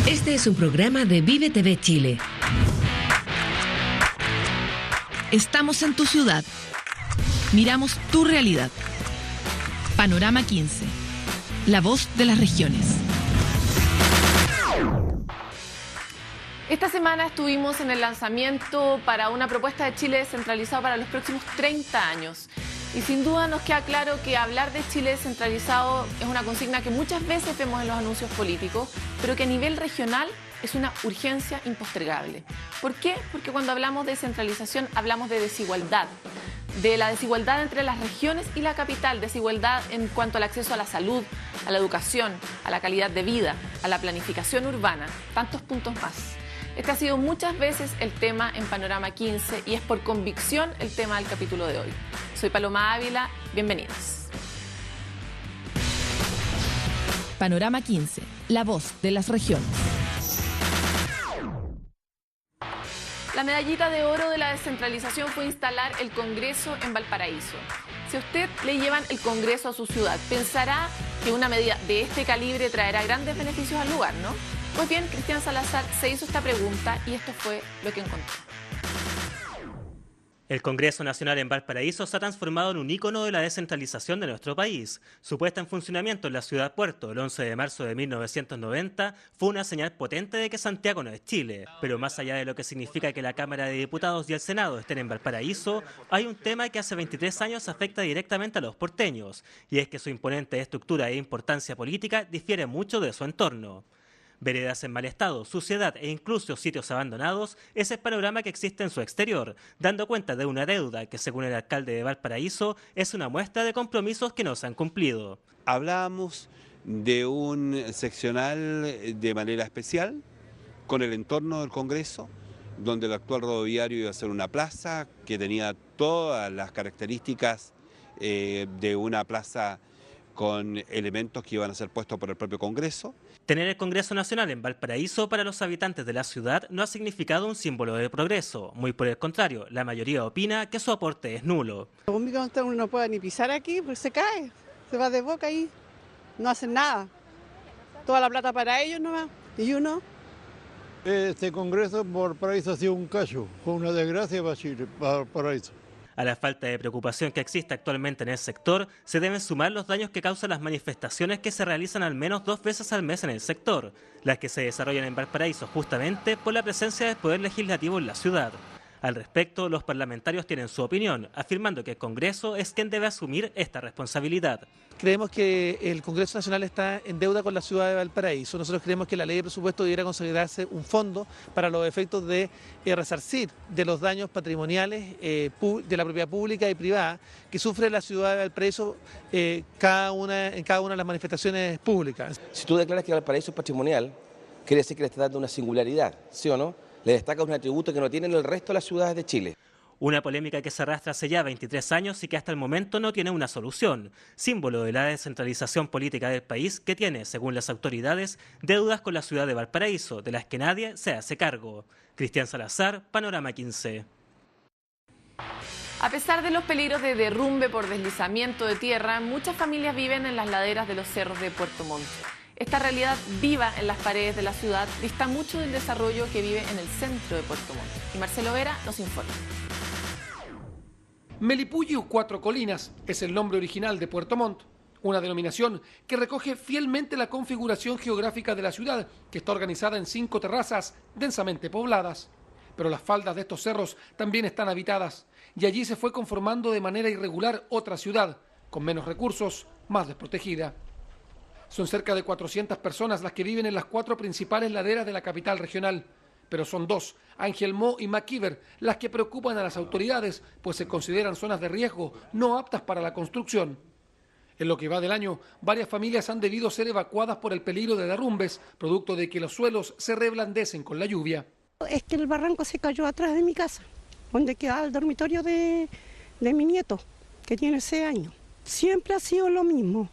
Este es un programa de Vive TV Chile. Estamos en tu ciudad. Miramos tu realidad. Panorama 15. La voz de las regiones. Esta semana estuvimos en el lanzamiento para una propuesta de Chile descentralizado para los próximos 30 años. Y sin duda nos queda claro que hablar de Chile descentralizado es una consigna que muchas veces vemos en los anuncios políticos, pero que a nivel regional es una urgencia impostergable. ¿Por qué? Porque cuando hablamos de descentralización hablamos de desigualdad, de la desigualdad entre las regiones y la capital, desigualdad en cuanto al acceso a la salud, a la educación, a la calidad de vida, a la planificación urbana, tantos puntos más. Este ha sido muchas veces el tema en Panorama 15 y es por convicción el tema del capítulo de hoy. Soy Paloma Ávila, bienvenidos. Panorama 15, la voz de las regiones. La medallita de oro de la descentralización fue instalar el Congreso en Valparaíso. Si a usted le llevan el Congreso a su ciudad, pensará que una medida de este calibre traerá grandes beneficios al lugar, ¿no? Pues bien, Cristian Salazar se hizo esta pregunta y esto fue lo que encontró. El Congreso Nacional en Valparaíso se ha transformado en un ícono de la descentralización de nuestro país. Su puesta en funcionamiento en la ciudad puerto el 11 de marzo de 1990 fue una señal potente de que Santiago no es Chile. Pero más allá de lo que significa que la Cámara de Diputados y el Senado estén en Valparaíso, hay un tema que hace 23 años afecta directamente a los porteños, y es que su imponente estructura e importancia política difiere mucho de su entorno. Veredas en mal estado, suciedad e incluso sitios abandonados es el panorama que existe en su exterior, dando cuenta de una deuda que, según el alcalde de Valparaíso, es una muestra de compromisos que no se han cumplido. Hablábamos de un seccional de manera especial con el entorno del Congreso, donde el actual rodoviario iba a ser una plaza que tenía todas las características de una plaza con elementos que iban a ser puestos por el propio Congreso. Tener el Congreso Nacional en Valparaíso para los habitantes de la ciudad no ha significado un símbolo de progreso. Muy por el contrario, la mayoría opina que su aporte es nulo. Uno no puede ni pisar aquí, pues se cae, se va de boca ahí, no hacen nada. Toda la plata para ellos nomás, y uno. Este Congreso en Valparaíso ha sido un callo, fue una desgracia para Chile, para Valparaíso. A la falta de preocupación que existe actualmente en el sector, se deben sumar los daños que causan las manifestaciones que se realizan al menos 2 veces al mes en el sector, las que se desarrollan en Valparaíso justamente por la presencia del Poder Legislativo en la ciudad. Al respecto, los parlamentarios tienen su opinión, afirmando que el Congreso es quien debe asumir esta responsabilidad. Creemos que el Congreso Nacional está en deuda con la ciudad de Valparaíso. Nosotros creemos que la ley de presupuesto debiera considerarse un fondo para los efectos de resarcir de los daños patrimoniales de la propiedad pública y privada que sufre la ciudad de Valparaíso en cada una de las manifestaciones públicas. Si tú declaras que Valparaíso es patrimonial, quiere decir que le estás dando una singularidad, ¿sí o no? Le destacas un atributo que no tienen el resto de las ciudades de Chile. Una polémica que se arrastra hace ya 23 años y que hasta el momento no tiene una solución, símbolo de la descentralización política del país que tiene, según las autoridades, deudas con la ciudad de Valparaíso, de las que nadie se hace cargo. Cristian Salazar, Panorama 15. A pesar de los peligros de derrumbe por deslizamiento de tierra, muchas familias viven en las laderas de los cerros de Puerto Montt. Esta realidad viva en las paredes de la ciudad dista mucho del desarrollo que vive en el centro de Puerto Montt. Y Marcelo Vera nos informa. Melipullo Cuatro Colinas es el nombre original de Puerto Montt, una denominación que recoge fielmente la configuración geográfica de la ciudad, que está organizada en 5 terrazas densamente pobladas. Pero las faldas de estos cerros también están habitadas, y allí se fue conformando de manera irregular otra ciudad, con menos recursos, más desprotegida. Son cerca de 400 personas las que viven en las 4 principales laderas de la capital regional, pero son 2, Angelmó y McKeever, las que preocupan a las autoridades, pues se consideran zonas de riesgo no aptas para la construcción. En lo que va del año, varias familias han debido ser evacuadas por el peligro de derrumbes, producto de que los suelos se reblandecen con la lluvia. Es que el barranco se cayó atrás de mi casa, donde queda el dormitorio de mi nieto, que tiene 6 años. Siempre ha sido lo mismo.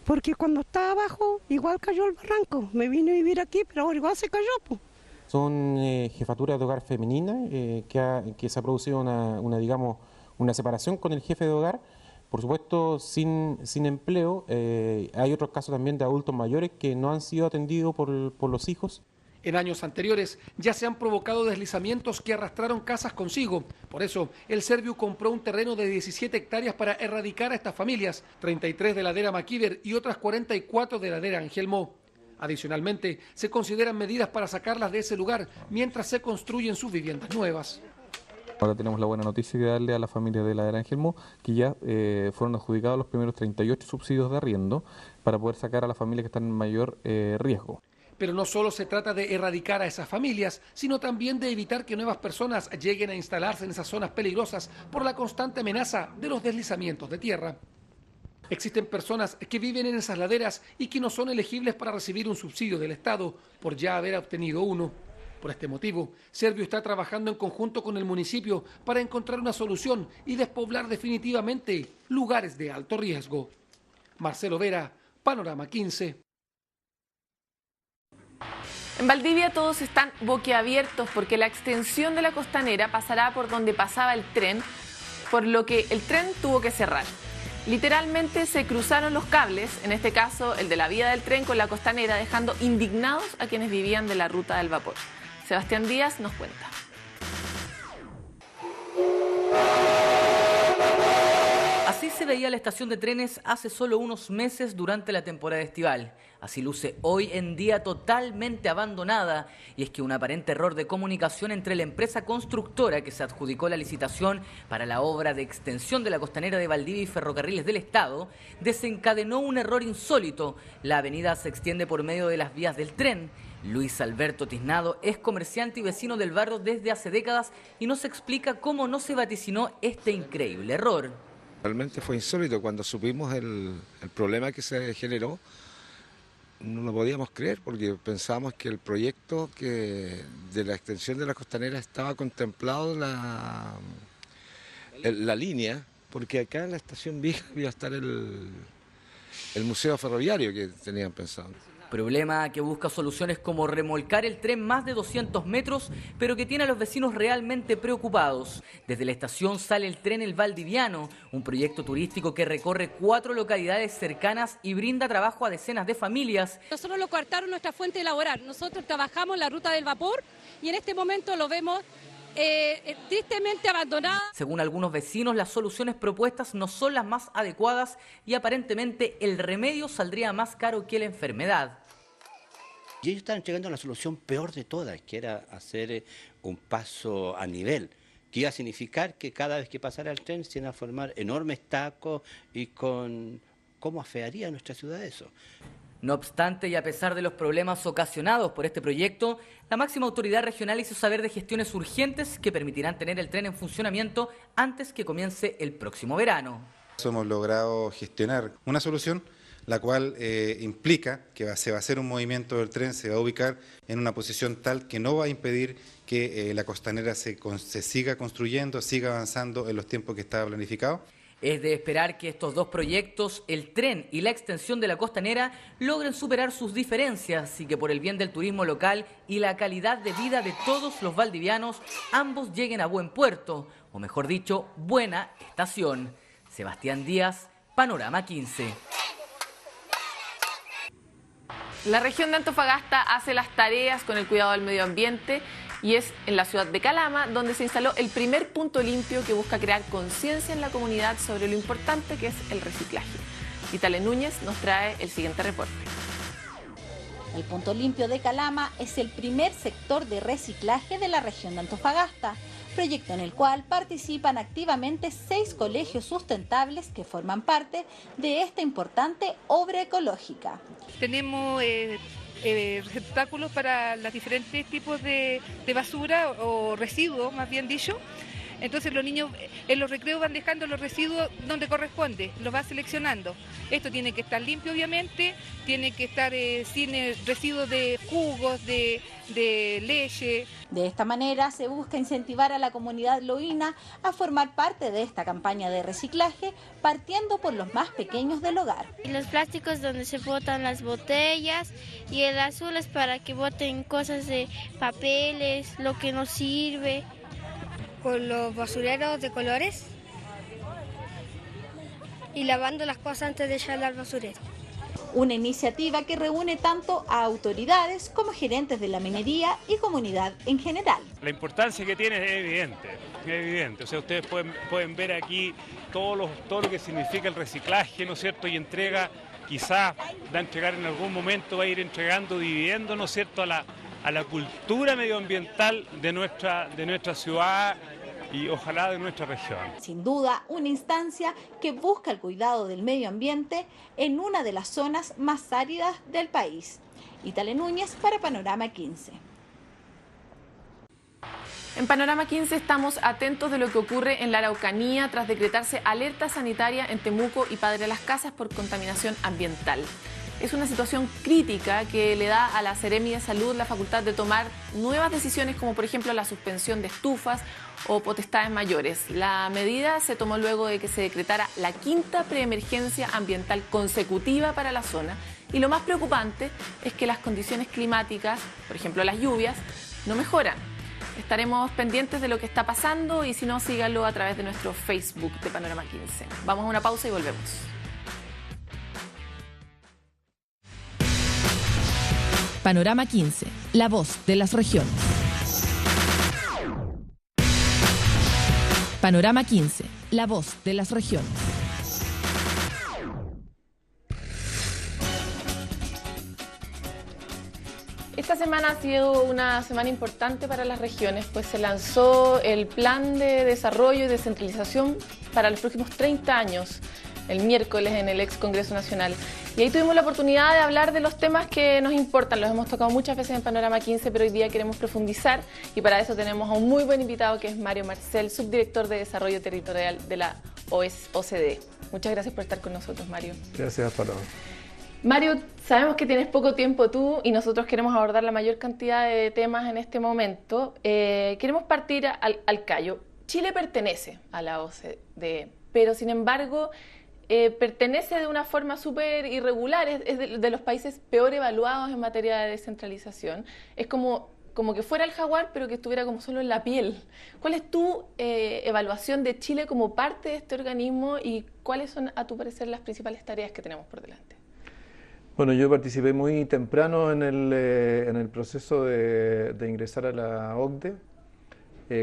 Porque cuando estaba abajo, igual cayó el barranco. Me vine a vivir aquí, pero ahora igual se cayó, pues. Son jefaturas de hogar femenina, que se ha producido una separación con el jefe de hogar. Por supuesto, sin empleo. Hay otros casos también de adultos mayores que no han sido atendidos por los hijos. En años anteriores ya se han provocado deslizamientos que arrastraron casas consigo. Por eso, el Serviu compró un terreno de 17 hectáreas para erradicar a estas familias, 33 de ladera Maquiver y otras 44 de ladera Angelmó. Adicionalmente, se consideran medidas para sacarlas de ese lugar mientras se construyen sus viviendas nuevas. Ahora tenemos la buena noticia de darle a la familia de ladera Angelmó que ya fueron adjudicados los primeros 38 subsidios de arriendo para poder sacar a las familias que están en mayor riesgo. Pero no solo se trata de erradicar a esas familias, sino también de evitar que nuevas personas lleguen a instalarse en esas zonas peligrosas por la constante amenaza de los deslizamientos de tierra. Existen personas que viven en esas laderas y que no son elegibles para recibir un subsidio del Estado por ya haber obtenido uno. Por este motivo, Serviu está trabajando en conjunto con el municipio para encontrar una solución y despoblar definitivamente lugares de alto riesgo. Marcelo Vera, Panorama 15. En Valdivia todos están boquiabiertos porque la extensión de la costanera pasará por donde pasaba el tren, por lo que el tren tuvo que cerrar. Literalmente se cruzaron los cables, en este caso el de la vía del tren con la costanera, dejando indignados a quienes vivían de la ruta del vapor. Sebastián Díaz nos cuenta. Así se veía la estación de trenes hace solo unos meses durante la temporada estival. Así luce hoy en día totalmente abandonada, y es que un aparente error de comunicación entre la empresa constructora que se adjudicó la licitación para la obra de extensión de la costanera de Valdivia y Ferrocarriles del Estado desencadenó un error insólito. La avenida se extiende por medio de las vías del tren. Luis Alberto Tiznado es comerciante y vecino del barrio desde hace décadas y nos explica cómo no se vaticinó este increíble error. Realmente fue insólito. Cuando supimos el problema que se generó, no lo podíamos creer porque pensábamos que el proyecto de la extensión de la costanera estaba contemplado la línea, porque acá en la estación vieja iba a estar el museo ferroviario que tenían pensado. Problema que busca soluciones como remolcar el tren más de 200 metros, pero que tiene a los vecinos realmente preocupados. Desde la estación sale el tren El Valdiviano, un proyecto turístico que recorre 4 localidades cercanas y brinda trabajo a decenas de familias. Nosotros lo cortaron nuestra fuente laboral. Nosotros trabajamos la ruta del vapor y en este momento lo vemos tristemente abandonada. Según algunos vecinos, las soluciones propuestas no son las más adecuadas y aparentemente el remedio saldría más caro que la enfermedad. Y ellos están entregando la solución peor de todas, que era hacer un paso a nivel, que iba a significar que cada vez que pasara el tren se iban a formar enormes tacos y ¿cómo afearía nuestra ciudad eso? No obstante, y a pesar de los problemas ocasionados por este proyecto, la máxima autoridad regional hizo saber de gestiones urgentes que permitirán tener el tren en funcionamiento antes que comience el próximo verano. Hemos logrado gestionar una solución, la cual implica que se va a hacer un movimiento del tren, se va a ubicar en una posición tal que no va a impedir que la costanera se siga construyendo, siga avanzando en los tiempos que estaba planificado. Es de esperar que estos dos proyectos, el tren y la extensión de la costanera, logren superar sus diferencias y que por el bien del turismo local y la calidad de vida de todos los valdivianos, ambos lleguen a buen puerto, o mejor dicho, buena estación. Sebastián Díaz, Panorama 15. La región de Antofagasta hace las tareas con el cuidado del medio ambiente y es en la ciudad de Calama donde se instaló el primer punto limpio que busca crear conciencia en la comunidad sobre lo importante que es el reciclaje. Vitale Núñez nos trae el siguiente reporte. El punto limpio de Calama es el primer sector de reciclaje de la región de Antofagasta, proyecto en el cual participan activamente 6 colegios sustentables que forman parte de esta importante obra ecológica. Tenemos receptáculos para los diferentes tipos de basura o residuos, más bien dicho. Entonces los niños en los recreos van dejando los residuos donde corresponde, los va seleccionando. Esto tiene que estar limpio, obviamente, tiene que estar sin residuos de jugos, de leche. De esta manera se busca incentivar a la comunidad loína a formar parte de esta campaña de reciclaje, partiendo por los más pequeños del hogar. Y los plásticos donde se botan las botellas y el azul es para que boten cosas de papeles, lo que no sirve. Con los basureros de colores y lavando las cosas antes de echarlas al basurero. Una iniciativa que reúne tanto a autoridades como gerentes de la minería y comunidad en general. La importancia que tiene es evidente. O sea, ustedes pueden ver aquí todo lo que significa el reciclaje, ¿no es cierto? Y entrega, quizás va a entregar en algún momento, va a ir entregando dividendos, ¿no es cierto?, a la cultura medioambiental de nuestra ciudad y ojalá de nuestra región. Sin duda, una instancia que busca el cuidado del medio ambiente en una de las zonas más áridas del país. Itale Núñez para Panorama 15. En Panorama 15 estamos atentos de lo que ocurre en la Araucanía tras decretarse alerta sanitaria en Temuco y Padre Las Casas por contaminación ambiental. Es una situación crítica que le da a la Seremi de Salud la facultad de tomar nuevas decisiones, como por ejemplo la suspensión de estufas o potestades mayores. La medida se tomó luego de que se decretara la quinta preemergencia ambiental consecutiva para la zona. Y lo más preocupante es que las condiciones climáticas, por ejemplo las lluvias, no mejoran. Estaremos pendientes de lo que está pasando y si no, síganlo a través de nuestro Facebook de Panorama 15. Vamos a una pausa y volvemos. Panorama 15, la voz de las regiones. Panorama 15, la voz de las regiones. Esta semana ha sido una semana importante para las regiones, pues se lanzó el Plan de Desarrollo y Descentralización para los próximos 30 años, el miércoles en el ex Congreso Nacional. Y ahí tuvimos la oportunidad de hablar de los temas que nos importan. Los hemos tocado muchas veces en Panorama 15, pero hoy día queremos profundizar y para eso tenemos a un muy buen invitado que es Mario Marcel, subdirector de Desarrollo Territorial de la OCDE. Muchas gracias por estar con nosotros, Mario. Gracias, Paloma. Mario, sabemos que tienes poco tiempo tú y nosotros queremos abordar la mayor cantidad de temas en este momento. Queremos partir al callo. Chile pertenece a la OCDE, pero sin embargo pertenece de una forma súper irregular, es de los países peor evaluados en materia de descentralización. Es como que fuera el jaguar, pero que estuviera como solo en la piel. ¿Cuál es tu evaluación de Chile como parte de este organismo y cuáles son, a tu parecer, las principales tareas que tenemos por delante? Bueno, yo participé muy temprano en el proceso de ingresar a la OCDE.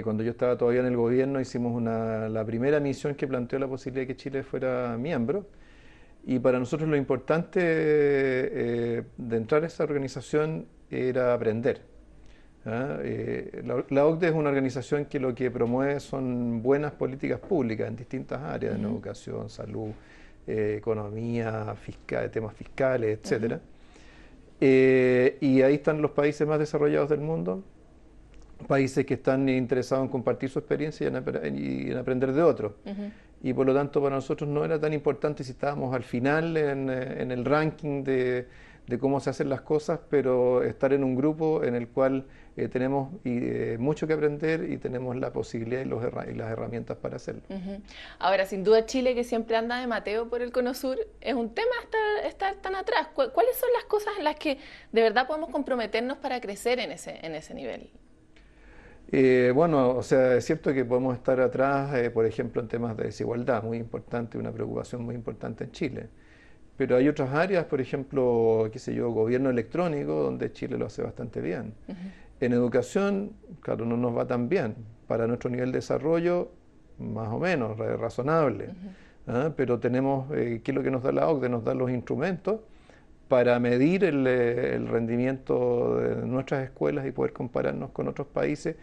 Cuando yo estaba todavía en el gobierno hicimos la primera misión que planteó la posibilidad de que Chile fuera miembro. Y para nosotros lo importante de entrar a esa organización era aprender. La OCDE es una organización que lo que promueve son buenas políticas públicas en distintas áreas, en educación, salud, economía, temas fiscales, etc. Y ahí están los países más desarrollados del mundo, países que están interesados en compartir su experiencia y en aprender de otros. Y por lo tanto para nosotros no era tan importante si estábamos al final en el ranking de cómo se hacen las cosas, pero estar en un grupo en el cual tenemos mucho que aprender y tenemos la posibilidad y las herramientas para hacerlo. Ahora, sin duda Chile, que siempre anda de Mateo por el Cono Sur, es un tema estar tan atrás. ¿Cuáles son las cosas en las que de verdad podemos comprometernos para crecer en ese nivel? Bueno, o sea, es cierto que podemos estar atrás, por ejemplo, en temas de desigualdad, muy importante, una preocupación muy importante en Chile. Pero hay otras áreas, por ejemplo, qué sé yo, gobierno electrónico, donde Chile lo hace bastante bien. En educación, claro, no nos va tan bien. Para nuestro nivel de desarrollo, más o menos, razonable. Pero tenemos, ¿qué es lo que nos da la OCDE? Nos da los instrumentos para medir el rendimiento de nuestras escuelas y poder compararnos con otros países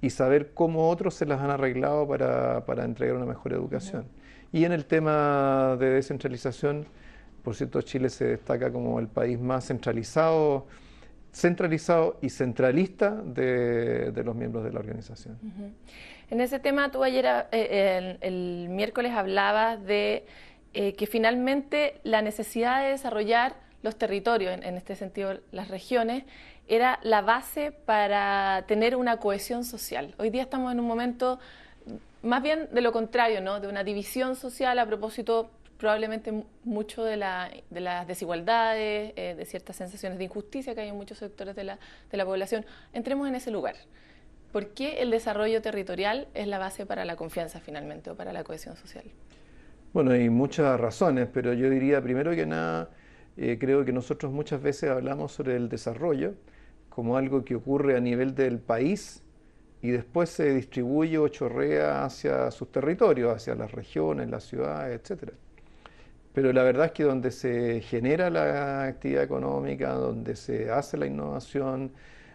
y saber cómo otros se las han arreglado para entregar una mejor educación. Y en el tema de descentralización, por cierto, Chile se destaca como el país más centralizado y centralista de los miembros de la organización. En ese tema, tú ayer, el miércoles, hablabas de que finalmente la necesidad de desarrollar los territorios, en este sentido las regiones, era la base para tener una cohesión social. Hoy día estamos en un momento más bien de lo contrario, ¿no? De una división social a propósito probablemente mucho de las desigualdades, de ciertas sensaciones de injusticia que hay en muchos sectores de la población. Entremos en ese lugar. ¿Por qué el desarrollo territorial es la base para la confianza finalmente o para la cohesión social? Bueno, hay muchas razones, pero yo diría primero que nada creo que nosotros muchas veces hablamos sobre el desarrollo como algo que ocurre a nivel del país y después se distribuye o chorrea hacia sus territorios, hacia las regiones, las ciudades, etc. Pero la verdad es que donde se genera la actividad económica, donde se hace la innovación,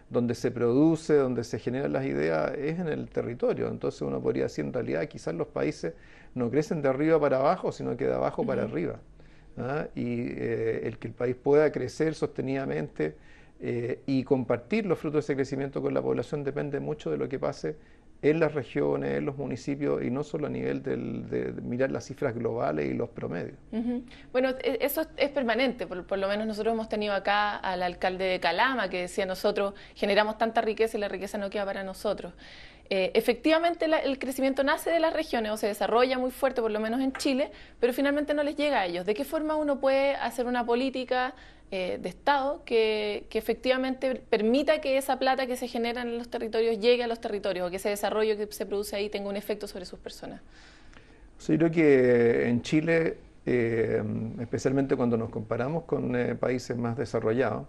donde se produce, donde se generan las ideas, es en el territorio. Entonces uno podría decir, en realidad quizás los países no crecen de arriba para abajo, sino que de abajo para arriba. Y el que el país pueda crecer sostenidamente y compartir los frutos de ese crecimiento con la población depende mucho de lo que pase en las regiones, en los municipios, y no solo a nivel de mirar las cifras globales y los promedios. Bueno, eso es permanente, por lo menos nosotros hemos tenido acá al alcalde de Calama que decía, nosotros generamos tanta riqueza y la riqueza no queda para nosotros. Efectivamente el crecimiento nace de las regiones o se desarrolla muy fuerte, por lo menos en Chile, pero finalmente no les llega a ellos. ¿De qué forma uno puede hacer una política de Estado que efectivamente permita que esa plata que se genera en los territorios llegue a los territorios o que ese desarrollo que se produce ahí tenga un efecto sobre sus personas? Sí, creo que en Chile, especialmente cuando nos comparamos con países más desarrollados,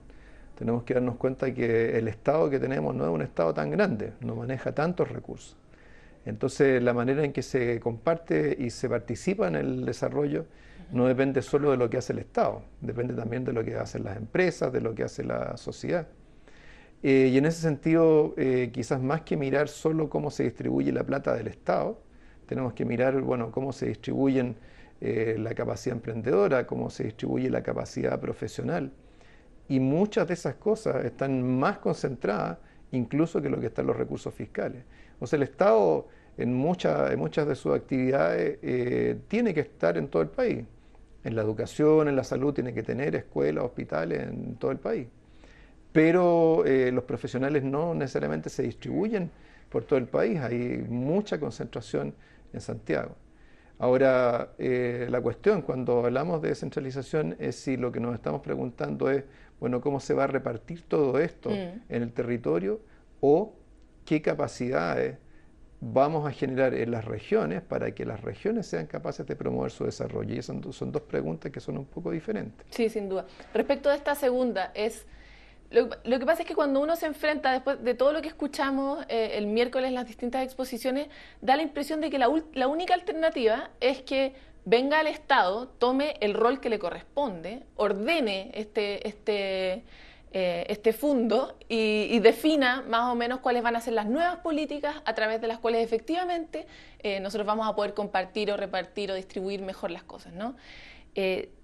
tenemos que darnos cuenta que el Estado que tenemos no es un Estado tan grande, no maneja tantos recursos. Entonces, la manera en que se comparte y se participa en el desarrollo no depende solo de lo que hace el Estado, depende también de lo que hacen las empresas, de lo que hace la sociedad. Y en ese sentido, quizás más que mirar solo cómo se distribuye la plata del Estado, tenemos que mirar, bueno, cómo se distribuyen la capacidad emprendedora, cómo se distribuye la capacidad profesional. Y muchas de esas cosas están más concentradas incluso que lo que están los recursos fiscales. O sea, el Estado en muchas de sus actividades tiene que estar en todo el país. En la educación, en la salud, tiene que tener escuelas, hospitales en todo el país. Pero los profesionales no necesariamente se distribuyen por todo el país, hay mucha concentración en Santiago. Ahora, la cuestión cuando hablamos de descentralización es si lo que nos estamos preguntando es, bueno, ¿cómo se va a repartir todo esto en el territorio? O qué capacidades vamos a generar en las regiones para que las regiones sean capaces de promover su desarrollo. Y son dos preguntas que son un poco diferentes. Sí, sin duda. Respecto a esta segunda, lo que pasa es que cuando uno se enfrenta, después de todo lo que escuchamos el miércoles en las distintas exposiciones, da la impresión de que la única alternativa es que venga al Estado, tome el rol que le corresponde, ordene este fondo y defina más o menos cuáles van a ser las nuevas políticas a través de las cuales efectivamente nosotros vamos a poder compartir o repartir o distribuir mejor las cosas, ¿no?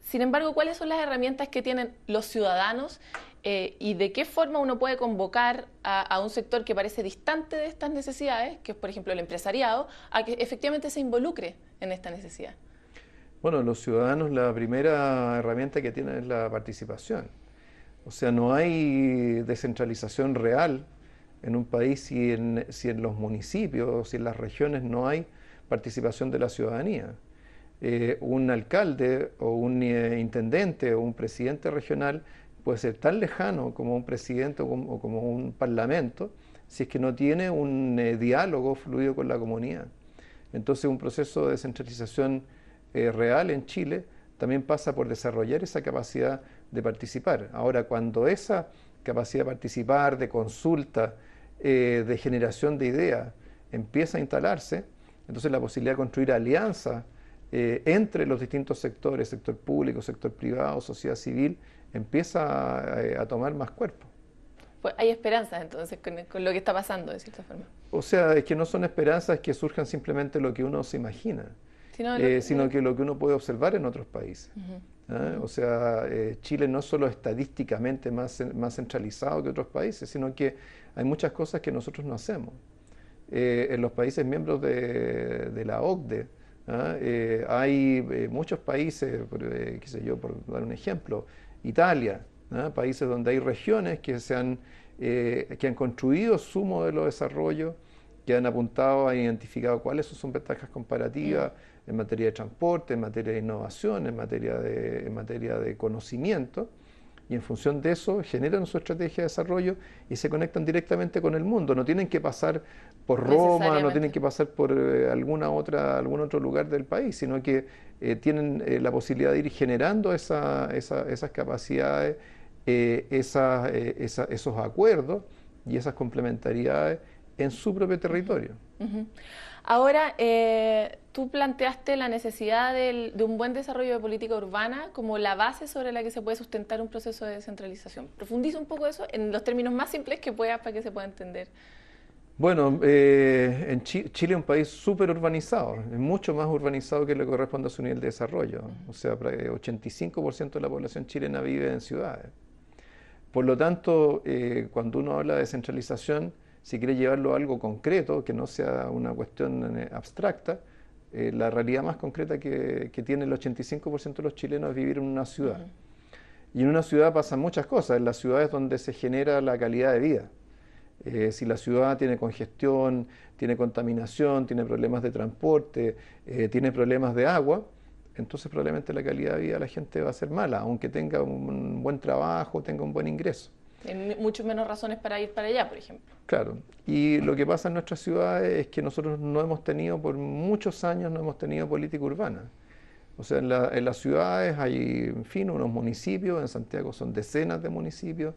Sin embargo, ¿cuáles son las herramientas que tienen los ciudadanos y de qué forma uno puede convocar a un sector que parece distante de estas necesidades, que es por ejemplo el empresariado, a que efectivamente se involucre en esta necesidad? Bueno, los ciudadanos la primera herramienta que tienen es la participación. O sea, no hay descentralización real en un país si en los municipios, si en las regiones no hay participación de la ciudadanía. Un alcalde o un intendente o un presidente regional puede ser tan lejano como un presidente o como un parlamento si es que no tiene un diálogo fluido con la comunidad. Entonces un proceso de descentralización real en Chile también pasa por desarrollar esa capacidad de participar. Ahora, cuando esa capacidad de participar, de consulta, de generación de ideas empieza a instalarse, entonces la posibilidad de construir alianzas entre los distintos sectores, sector público, sector privado, sociedad civil, empieza a tomar más cuerpo. Pues hay esperanzas entonces con lo que está pasando, de cierta forma. O sea, es que no son esperanzas que surjan simplemente lo que uno se imagina, sino que lo que uno puede observar en otros países. O sea, Chile no solo estadísticamente más centralizado que otros países, sino que hay muchas cosas que nosotros no hacemos. En los países miembros de la OCDE, hay muchos países, qué sé yo, por dar un ejemplo, Italia, países donde hay regiones que han construido su modelo de desarrollo, que han apuntado, han identificado cuáles son sus ventajas comparativas en materia de transporte, en materia de innovación, en materia de conocimiento, y en función de eso generan su estrategia de desarrollo y se conectan directamente con el mundo. No tienen que pasar por Roma, no tienen que pasar por algún otro lugar del país, sino que tienen la posibilidad de ir generando esas capacidades, esos acuerdos y esas complementariedades en su propio territorio. Ahora, tú planteaste la necesidad de un buen desarrollo de política urbana como la base sobre la que se puede sustentar un proceso de descentralización. Profundiza un poco eso en los términos más simples que puedas para que se pueda entender. Bueno, en Chile es un país súper urbanizado, es mucho más urbanizado que lo que corresponde a su nivel de desarrollo. O sea, 85% de la población chilena vive en ciudades. Por lo tanto, cuando uno habla de descentralización, si quiere llevarlo a algo concreto, que no sea una cuestión abstracta, la realidad más concreta que tiene el 85% de los chilenos es vivir en una ciudad. Y en una ciudad pasan muchas cosas, en las ciudades donde se genera la calidad de vida. Si la ciudad tiene congestión, tiene contaminación, tiene problemas de transporte, tiene problemas de agua, entonces probablemente la calidad de vida de la gente va a ser mala, aunque tenga un buen trabajo, tenga un buen ingreso. Hay mucho menos razones para ir para allá, por ejemplo. Claro, y lo que pasa en nuestras ciudades es que nosotros no hemos tenido, por muchos años, no hemos tenido política urbana. O sea, en las ciudades hay, en fin, unos municipios, en Santiago son decenas de municipios,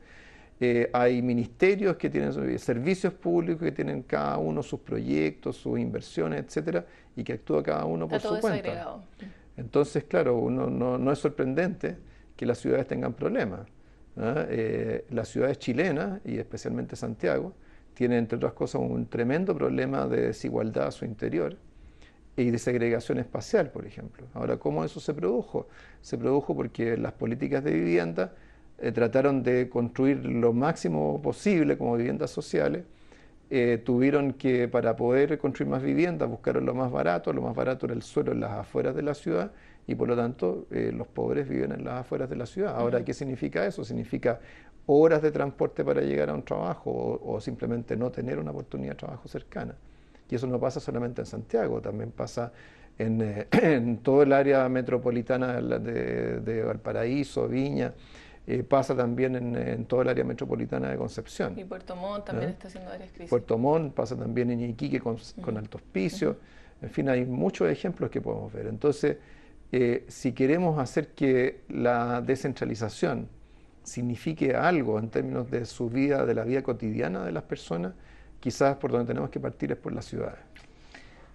hay ministerios que tienen servicios públicos, que tienen cada uno sus proyectos, sus inversiones, etcétera, y que actúa cada uno por su cuenta. Agregado. Entonces, claro, no es sorprendente que las ciudades tengan problemas. Las ciudades chilenas, y especialmente Santiago, tienen, entre otras cosas, un tremendo problema de desigualdad a su interior y de segregación espacial, por ejemplo. Ahora, ¿cómo eso se produjo? Se produjo porque las políticas de vivienda trataron de construir lo máximo posible como viviendas sociales. Tuvieron que, para poder construir más viviendas, buscaron lo más barato era el suelo en las afueras de la ciudad, y por lo tanto los pobres viven en las afueras de la ciudad. Ahora, ¿qué significa eso? Significa horas de transporte para llegar a un trabajo o simplemente no tener una oportunidad de trabajo cercana. Y eso no pasa solamente en Santiago, también pasa en todo el área metropolitana de Valparaíso, Viña, pasa también en todo el área metropolitana de Concepción. Y Puerto Montt también está haciendo varias crisis. Puerto Montt, pasa también en Iquique con Alto Hospicio. En fin, hay muchos ejemplos que podemos ver. Entonces, si queremos hacer que la descentralización signifique algo en términos de su vida, de la vida cotidiana de las personas, quizás por donde tenemos que partir es por las ciudades.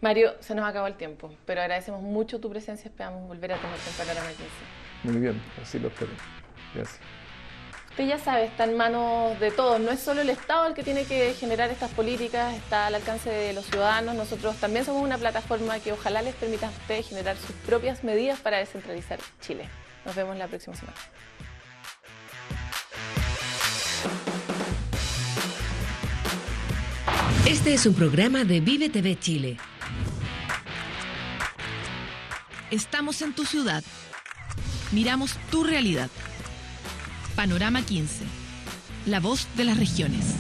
Mario, se nos acabó el tiempo, pero agradecemos mucho tu presencia, esperamos volver a tenerte en Panorama 15. Muy bien, así lo espero. Gracias. Usted ya sabe, está en manos de todos, no es solo el Estado el que tiene que generar estas políticas, está al alcance de los ciudadanos. Nosotros también somos una plataforma que ojalá les permita a ustedes generar sus propias medidas para descentralizar Chile. Nos vemos la próxima semana. Este es un programa de Vive TV Chile. Estamos en tu ciudad. Miramos tu realidad. Panorama 15. La voz de las regiones.